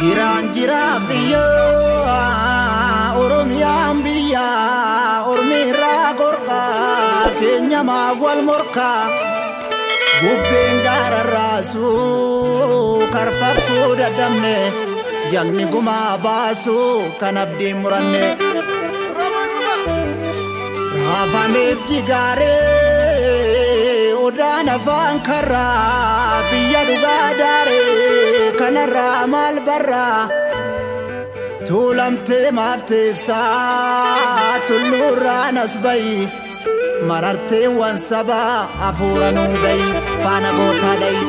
Jiran biya Oromiyaa biya Ormiirraa gorqa Keenya maaf wal morka Bubbeen gaararraasu karfafuu dadhabne Jagni gumaa baasu kan abdiin muranne Raafameef jigaaree Odaan afaan karraa biyya dhugaa daaree kanarraa maal barraa Tuulamtee maafteessaa tulluurraan as bayi marartee waan sabaa hafuuranuu gayi faana gootaa dhayi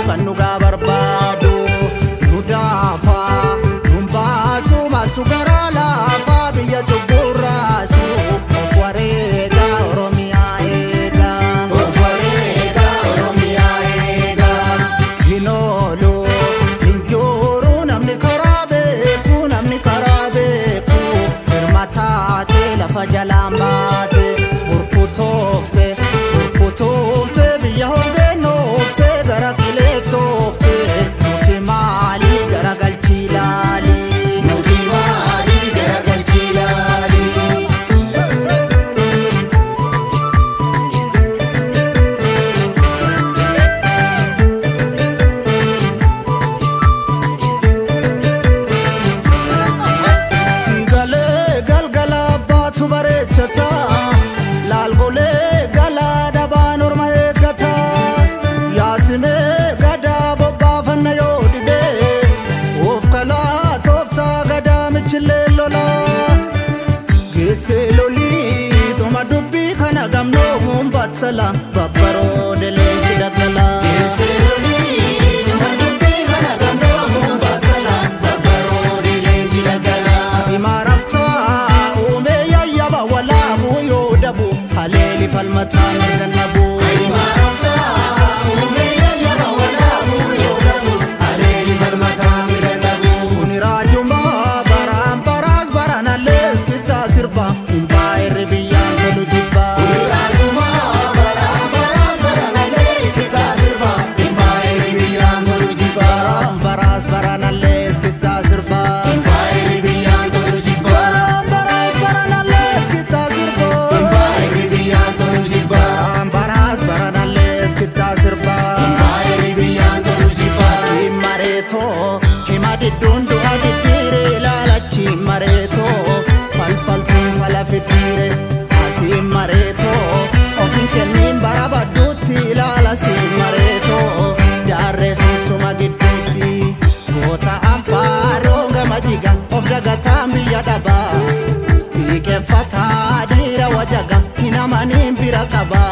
kan nugaa barbaadu nu daafa nu baasu maaltu garaa laafa biyya jubburraasu of wareega Oromiyaa eega of wareega Oromiyaa eega hin oolu hin jiru namni karaa beeku hirmataate lafa jalaan baate burkutoofte biyya hogeennoofte gara qilee toofte nuti maali gara galchii laali nuti maali gara galchii laali Siigalee galgala baatu bareechata laalgolee galaa dhabaan orma eeggata Yaasimee gadaa bobbaafanna yoo dhibee of kalaa tooftaa gadaa michillee lolaa geessee lolii dhuma dubbii kana gamnoomuun battala babbaroode leenci daggala geessee lolii dhuma dubbii kana gamnoomuun battala babbaroode leenci daggala himaa raftaa uumee yayyaba walaabuu yoo dhabu haleeli falmataa mirgannabu himaa raftaa uumee yayyaba walaabuu yoo dhabu haleeli falmataa mirgannabu kuni raajumaa baraan baraas baranallees kittaa sirba humbaa irri biyyaan tolu jibba kuni raajumaa baraan baraas baranallees kittaa sirba humbaa irri biyyaan tolu jibba baraas baranallees kittaa sirba humbaa irri biyyaan tolu jibba baraas baranallees kittaa sirba humbaa irri biyyaan tolu jibba baraas baranallees kittaa sirba humbaa irri biyyaan tolu jibba si mareetoo hima didduun du'a diddiire ilaalachi mareetoo falfaltuun fala fiddiire asi mareetoo ofin kenniin bara badduutti ilaala si mareetoo daarree sunsuma gidduutti goota anfaaroo gama jiga of dagataan biyya dhabaa dhiiqeffataa dhiira wajaga hin amaniin bira qaba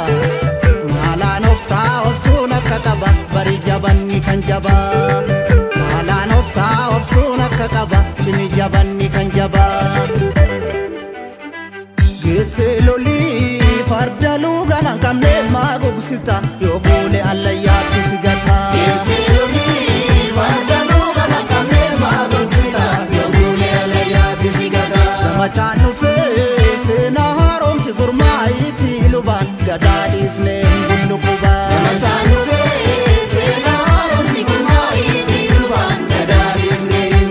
maalaan obsaa obsuun akka qaba bari jabanni kan jabaa maalaan obsaa obsuun akka qaba cimi jabanni kan jabaa geessee lolii farda luugan hanqabne maa gogsita yoo fuule allayyaatti si gata geessee lolii farda luugan hanqabne maa gogsita yoo fuule allayyaatti si gata zamachaan dhufee seenaa haaromsi gurmaa'itti lubaan gadaa dhiisnee